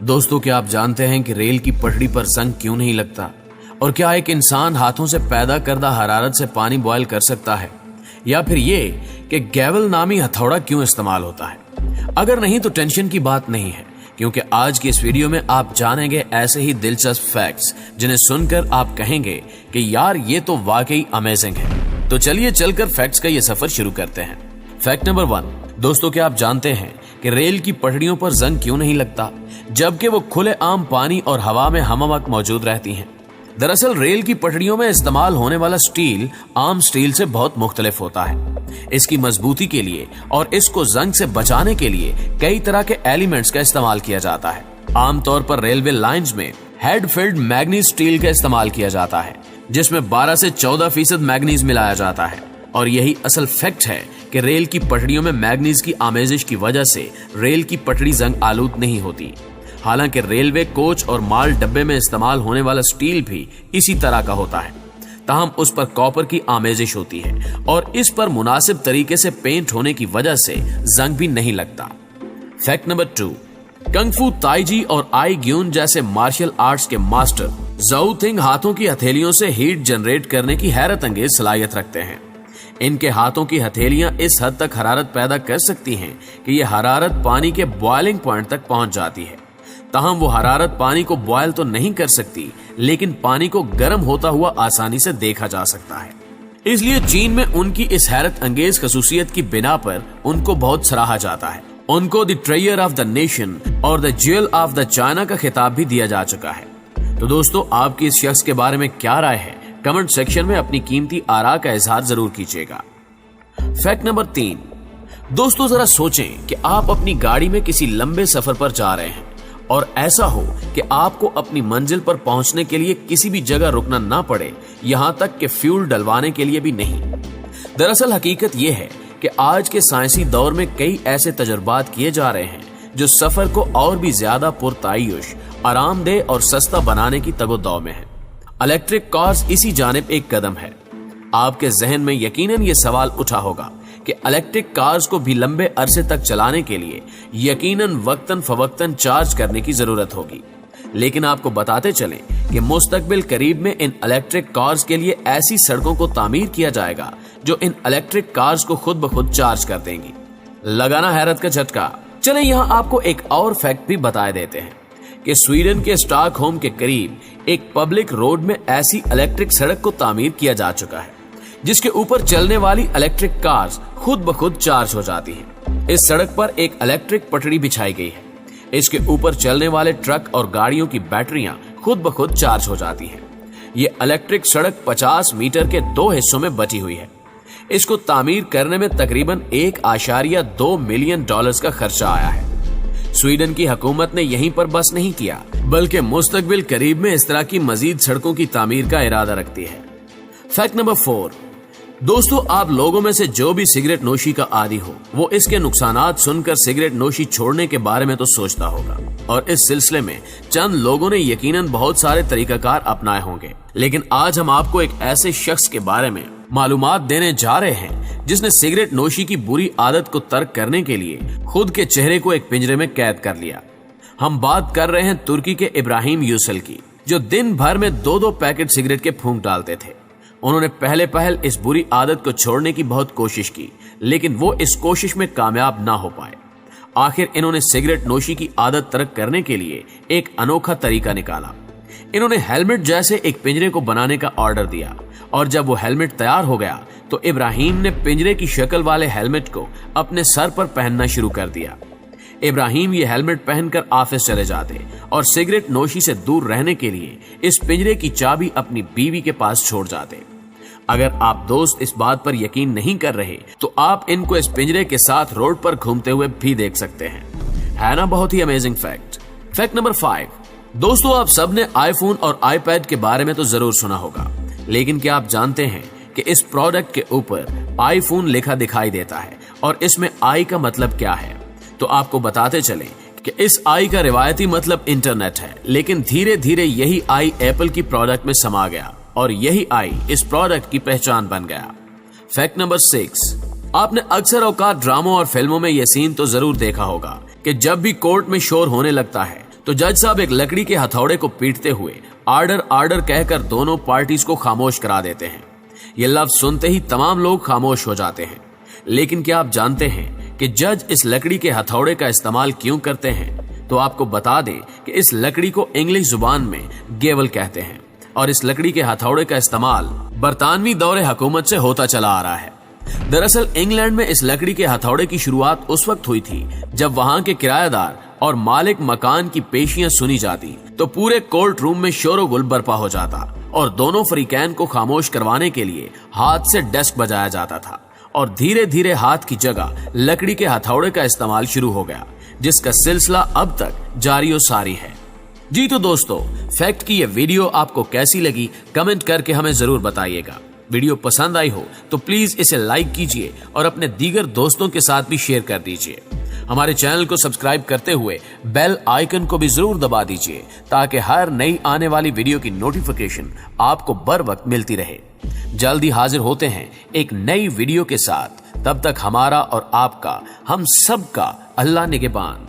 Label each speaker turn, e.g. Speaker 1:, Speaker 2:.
Speaker 1: दोस्तों, क्या आप जानते हैं कि रेल की पटरी पर जंग क्यों नहीं लगता? और क्या एक इंसान हाथों से पैदा करदा हरारत से पानी बॉयल कर सकता है? या फिर ये कि गैवल नामी हथौड़ा क्यों इस्तेमाल होता है? अगर नहीं तो टेंशन की बात नहीं है, क्योंकि आज की इस वीडियो में आप जानेंगे ऐसे ही दिलचस्प फैक्ट्स जिन्हें सुनकर आप कहेंगे कि यार ये तो वाकई अमेजिंग है। तो चलिए चलकर फैक्ट्स का ये सफर शुरू करते हैं। Fact number 1। दोस्तों, क्या आप जानते हैं कि रेल की पटरियों पर जंग क्यों नहीं लगता, जबकि वो खुले आम पानी और हवा में हमवक्त मौजूद रहती हैं? दरअसल रेल की पटरियों में इस्तेमाल होने वाला स्टील आम स्टील से बहुत मुख्तलिफ होता है। इसकी मजबूती के लिए और इसको जंग से बचाने के लिए कई तरह के एलिमेंट्स का इस्तेमाल किया जाता है। आमतौर पर रेलवे लाइंस में हेड फिल्ड मैग्नीज स्टील का इस्तेमाल किया जाता है, जिसमें 12 से 14% मैग्नीज मिलाया जाता है। और यही असल फैक्ट है कि रेल की पटरियों में मैग्नीज की आमेजिश की वजह से रेल की पटरी जंग आलूद नहीं होती। हालांकि रेलवे कोच और माल डब्बे में इस्तेमाल होने वाला स्टील भी इसी तरह का होता है, ताहम उस पर कॉपर की आमेजिश होती है और इस पर मुनासिब तरीके से पेंट होने की वजह से जंग भी नहीं लगता। Fact number 2। कंगफू, ताईजी और आई ग्यून जैसे मार्शल आर्ट्स के मास्टर ज़ोउ थिंग हाथों की हथेलियों से हीट जनरेट करने की हैरत अंगेज सलाहियत रखते हैं। इनके हाथों की हथेलियां इस हद तक हरारत पैदा कर सकती हैं कि यह हरारत पानी के बॉइलिंग पॉइंट तक पहुंच जाती है। ताहम वो हरारत पानी को बॉयल तो नहीं कर सकती, लेकिन पानी को गर्म होता हुआ आसानी से देखा जा सकता है। इसलिए चीन में उनकी इस हैरत अंगेज खसूसियत की बिना पर उनको बहुत सराहा जाता है। उनको द ट्रेयर ऑफ द नेशन और the jewel of the China का खिताब भी दिया जा चुका है। तो दोस्तों, आपकी इस शख्स के बारे में क्या राय है? कमेंट सेक्शन में अपनी कीमती आरा का इजहार जरूर कीजिएगा। Fact number 3। दोस्तों, जरा सोचें कि आप अपनी गाड़ी में किसी लंबे सफर पर जा रहे हैं और ऐसा हो कि आपको अपनी मंजिल पर पहुंचने के लिए किसी भी जगह रुकना ना पड़े, यहां तक कि फ्यूल डलवाने के लिए भी नहीं। दरअसल हकीकत यह है कि आज के साइंसी दौर में कई ऐसे तजुर्बात किए जा रहे हैं जो सफर को और भी ज्यादा पुरतायुश, आरामदेह और सस्ता बनाने की तगोदौ में है। इलेक्ट्रिक कार्स इसी जानिब एक कदम है। आपके जहन में यकीनन ये सवाल उठा होगा कि इलेक्ट्रिक कार्स को भी लंबे अरसे तक चलाने के लिए यकीनन वक्तन फवक्तन चार्ज करने की जरूरत होगी। लेकिन आपको बताते चलें कि मुस्तकबिल करीब में इन इलेक्ट्रिक कार्स के लिए ऐसी सड़कों को तामीर किया जाएगा जो इन इलेक्ट्रिक कार्स को खुद ब खुद चार्ज कर देंगी। लगाना हैरत का झटका। चलें यहाँ आपको एक और फैक्ट भी बता देते हैं कि स्वीडन के स्टॉकहोम के करीब एक पब्लिक रोड में ऐसी इलेक्ट्रिक सड़क को तामीर किया जा चुका है जिसके ऊपर चलने वाली इलेक्ट्रिक कार्स खुद ब खुद चार्ज हो जाती हैं। इस सड़क पर एक इलेक्ट्रिक पटड़ी बिछाई गई है। इसके ऊपर चलने वाले ट्रक और गाड़ियों की बैटरियां खुद ब खुद चार्ज हो जाती हैं। ये इलेक्ट्रिक सड़क 50 मीटर के 2 हिस्सों में बटी हुई है। इसको तामीर करने में तकरीबन $1.2 मिलियन का खर्चा आया है। स्वीडन की हुकूमत ने यहीं पर बस नहीं किया, बल्कि मुस्तकबिल करीब में इस तरह की मजीद सड़कों की तामीर का इरादा रखती है। Fact number 4। दोस्तों, आप लोगों में से जो भी सिगरेट नोशी का आदी हो, वो इसके नुकसानात सुनकर सिगरेट नोशी छोड़ने के बारे में तो सोचता होगा। और इस सिलसिले में चंद लोगों ने यकीनन बहुत सारे तरीकाकार अपनाए होंगे। लेकिन आज हम आपको एक ऐसे शख्स के बारे में मालूमात देने जा रहे हैं जिसने सिगरेट नोशी की बुरी आदत को तर्क करने के लिए खुद के चेहरे को एक पिंजरे में कैद कर लिया। हम बात कर रहे हैं तुर्की के इब्राहिम यूसल की, जो दिन भर में 2-2 पैकेट सिगरेट के फूंक डालते थे। उन्होंने पहले पहल इस बुरी आदत को छोड़ने की बहुत कोशिश की, लेकिन वो इस कोशिश में कामयाब ना हो पाए। आखिर इन्होंने सिगरेट नोशी की आदत तर्क करने के लिए एक अनोखा तरीका निकाला। इन्होंने हेलमेट जैसे एक पिंजरे को बनाने का ऑर्डर दिया और जब वो हेलमेट तैयार हो गया तो इब्राहिम ने पिंजरे की शक्ल वाले हेलमेट को अपने सर पर पहनना शुरू कर दिया। इब्राहिम ये हेलमेट पहनकर ऑफिस चले जाते और सिगरेट नोशी से दूर रहने के लिए इस पिंजरे की चाबी अपनी बीवी के पास छोड़ जाते। अगर आप दोस्त इस बात पर यकीन नहीं कर रहे तो आप इनको इस पिंजरे के साथ रोड पर घूमते हुए भी देख सकते हैं। है ना बहुत ही अमेजिंग फैक्ट। Fact number 5। दोस्तों, आप सबने आईफोन और आईपैड के बारे में तो जरूर सुना होगा, लेकिन क्या आप जानते हैं कि इस प्रोडक्ट के ऊपर आईफोन लिखा दिखाई देता है और इसमें आई का मतलब क्या है? तो आपको बताते चलें कि इस आई का रिवायती मतलब इंटरनेट है, लेकिन धीरे धीरे यही आई एप्पल की प्रोडक्ट में समा गया और यही आई इस प्रोडक्ट की पहचान बन गया। Fact number 6। आपने अक्सर औकात ड्रामों और फिल्मों में यह सीन तो जरूर देखा होगा कि जब भी कोर्ट में शोर होने लगता है तो जज साहब एक लकड़ी के हथौड़े को पीटते हुए आर्डर आर्डर कहकर दोनों पार्टीज को खामोश करा देते हैं। ये लफ्ज सुनते ही तमाम लोग खामोश हो जाते हैं। लेकिन क्या आप जानते हैं कि जज इस लकड़ी के हथौड़े का इस्तेमाल क्यों करते हैं? तो आपको बता दें कि इस लकड़ी को इंग्लिश जुबान में गेवल कहते हैं और इस लकड़ी के हथौड़े का इस्तेमाल बरतानवी दौरे हुकूमत से होता चला आ रहा है। दरअसल इंग्लैंड में इस लकड़ी के हथौड़े की शुरुआत उस वक्त हुई थी जब वहां के किराएदार और मालिक मकान की पेशियां सुनी जाती तो पूरे कोर्ट रूम में शोरगुल बर्पा हो जाता और दोनों फरीकैन को खामोश करवाने के लिए हाथ से डेस्क बजाया जाता था और धीरे धीरे हाथ की जगह लकड़ी के हथौड़े का इस्तेमाल शुरू हो गया, जिसका सिलसिला अब तक जारी और सारी है। जी तो दोस्तों, फैक्ट की ये वीडियो आपको कैसी लगी कमेंट करके हमें जरूर बताइएगा। वीडियो पसंद आई हो तो प्लीज इसे लाइक कीजिए और अपने दीगर दोस्तों के साथ भी शेयर कर दीजिए। हमारे चैनल को सब्सक्राइब करते हुए बेल आइकन को भी जरूर दबा दीजिए ताकि हर नई आने वाली वीडियो की नोटिफिकेशन आपको बर वक्त मिलती रहे। जल्दी हाजिर होते हैं एक नई वीडियो के साथ। तब तक हमारा और आपका, हम सबका अल्लाह निगहबान।